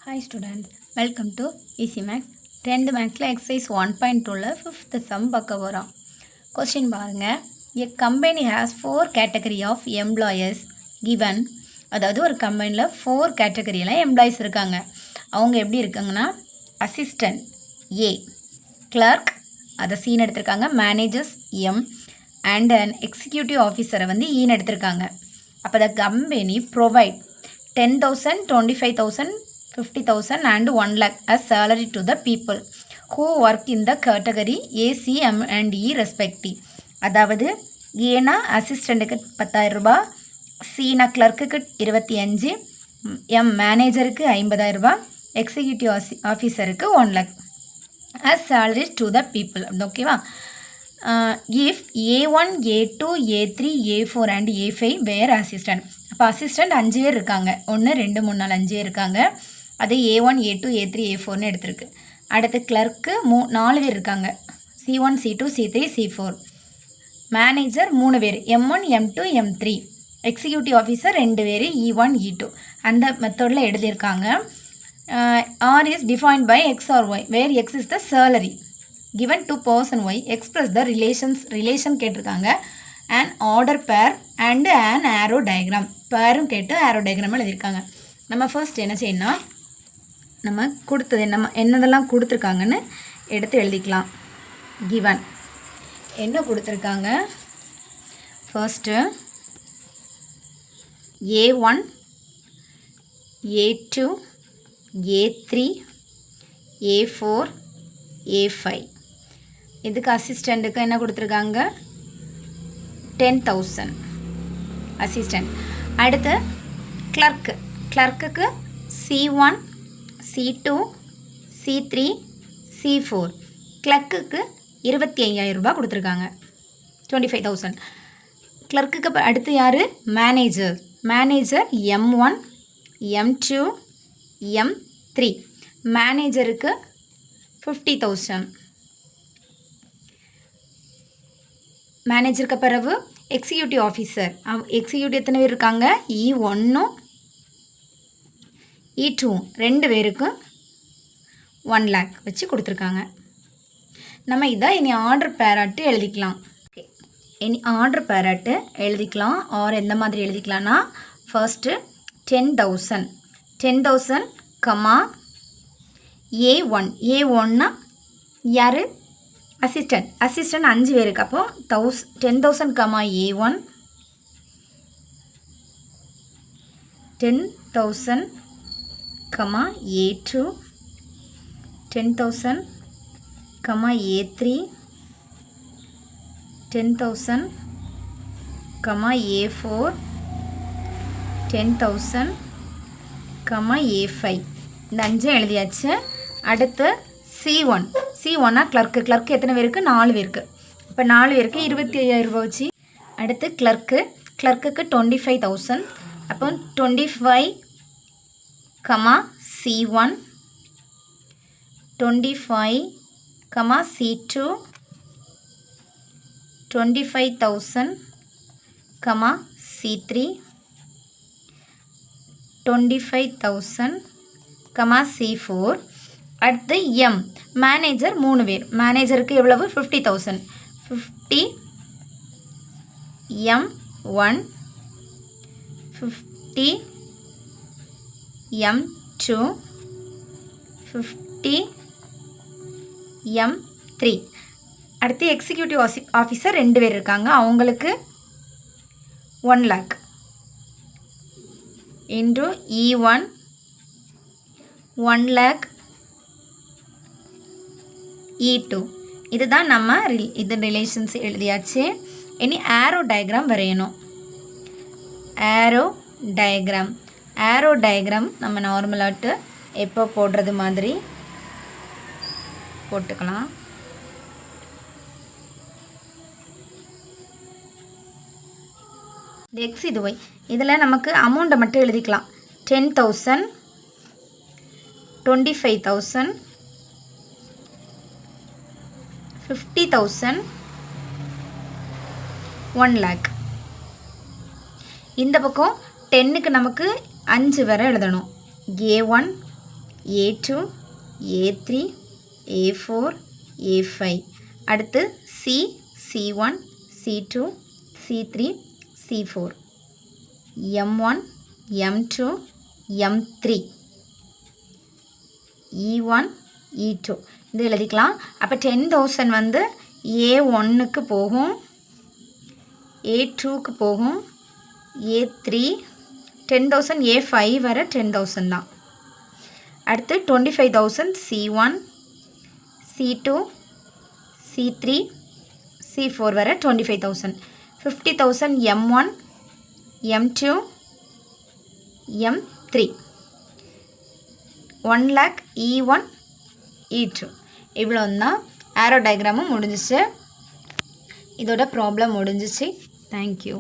Hi students, welcome to Easy Max. 10th Maxல exercise 1.2ல 5th sum பார்க்க போகிறோம். Question பாருங்க. A company has 4 category of employees given. அதாவது ஒரு கம்பெனியில் 4 கேட்டகரியில் எம்ப்ளாயிஸ் இருக்காங்க. அவங்க எப்படி இருக்காங்கன்னா அசிஸ்டன்ட் ஏ, கிளர்க் அதை சீன் எடுத்திருக்காங்க, managers um and an executive ஆஃபீஸரை வந்து ஈன்னு எடுத்திருக்காங்க. அப்போ the company provide 10,000, 25,000, 50,000 and 1 lakh as salary to the people who work in the category A, C, M and E respective. அதாவது ஏனா அசிஸ்டண்ட்டுக்கு 10,000 ரூபாய், சீனா கிளர்க்குக்கு 25, எம் மேனேஜருக்கு 50,000 ரூபாய், executive ஆஃபீஸருக்கு 1 lakh as salary to the people. ஓகேவா? if A1, A2, A3, A4 and A5 were assistant. அப்போ assistant 5 பேர் இருக்காங்க. 1 2 3 4 5 பேர் இருக்காங்க. அது A1, A2, A3, A4ன்னு எடுத்திருக்கு. அடுத்து கிளர்க்கு 4 பேர் இருக்காங்க. C1, C2, C3, C4. Manager 3 பேர், M1, M2, M3. Executive officer 2 பேர், E1, E2. அந்த மெத்தடில் எழுதியிருக்காங்க. R is defined by X or Y, where X is the salary given to person Y. Express the relation கேட்டிருக்காங்க. an order pair and an arrow diagram. பேரும் கேட்டு arrow diagram எழுதியிருக்காங்க. நம்ம first என்ன செய்யணும், நம்ம கொடுத்தது என்னதெல்லாம் கொடுத்துருக்காங்கன்னு எடுத்து எழுதிக்கலாம். given என்ன கொடுத்துருக்காங்க, first A1, A2, A3, A4, A5. இதுக்கு அசிஸ்டண்ட்டுக்கு என்ன கொடுத்துருக்காங்க, 10,000 அசிஸ்டண்ட். அடுத்து கிளர்க்குக்கு C1, C2, C3, C4. கிளர்க்குக்கு 25,000 ரூபாய் கொடுத்துருக்காங்க, 25,000. கிளர்க்குக்கு அடுத்து யார், மேனேஜர் M1, M2, M3. மேனேஜருக்கு 50,000. மேனேஜருக்கு பிறகு எக்ஸிக்யூட்டிவ் ஆஃபீஸர், எக்ஸிக்யூட்டிவ் எத்தனை பேர் இருக்காங்க, E1, E2 2 பேருக்கு 1 lakh வச்சு கொடுத்துருக்காங்க. நம்ம இதை இனி ஆர்டர் பேராட்டு எழுதிக்கலாம். ஓகே, இனி ஆர்டர் பேராட்டு எழுதிக்கலாம். ஆர் எந்த மாதிரி எழுதிக்கலாம்னா, ஃபர்ஸ்ட்டு 10,000 கமா A1னா யார், அசிஸ்டண்ட் 5 பேருக்கு. அப்போ 10,000 comma A1, 10,000 comma A2, 10,000 comma A3, 10,000 comma A4, 10,000 comma A5. இந்த 5 எழுதியாச்சு. அடுத்து C1னா கிளர்க்கு எத்தனை பேருக்கு, 4 பேருக்கு. இப்போ 4 பேருக்கு 25,000 ரூபாய் வச்சு. அடுத்து கிளர்க்குக்கு 25,000. அப்போ 25 comma C1, 25 comma C2, 25,000 comma C3, 25,000 comma C4. அடுத்து M மேனேஜர் 3 பேர். மேனேஜருக்கு எவ்வளவு, 50,000. 50 M1, 50 M2, 50 M3. அடுத்து எக்ஸிக்யூட்டிவ் ஆஃபீஸர் 2 பேர் இருக்காங்க, அவங்களுக்கு 1 lakh into E1 1 lakh, E2. இதுதான் நம்ம இது ரிலேஷன்ஸ் எழுதியாச்சு. இனி ஆரோ டயக்ராம் வரையணும். ஆரோ டயக்ராம் நம்ம நார்மலாட்டு எப்போ போடுறது மாதிரி போட்டுக்கலாம். இது எக்ஸ், இது ஒய். இதில் நமக்கு அமௌண்ட்டை மட்டும் எழுதிக்கலாம். 10,000, 25,000, 50,000, 1 lakh. இந்த பக்கம் 10க்கு நமக்கு 5 வரை எழுதணும். A1, A2 A3 A4 A5. அடுத்து C C1 C2 C3 C4 M1 M2 M3 E1 E2 இது எழுதிக்கலாம். அப்போ 10,000 வந்து A1க்கு போகும், A2க்கு போகும், A3 10,000 A5 வரை 10,000 தான். அடுத்து 25,000 C1 C2 C3 C4 வரை 25,000. 50,000 M1 M2 M3 1 lakh E1 E2 இவ்வளோ தான். ஆரோ டயக்ராமும் முடிஞ்சிச்சு. இதோட ப்ராப்ளம் முடிஞ்சிச்சு. தேங்க்யூ.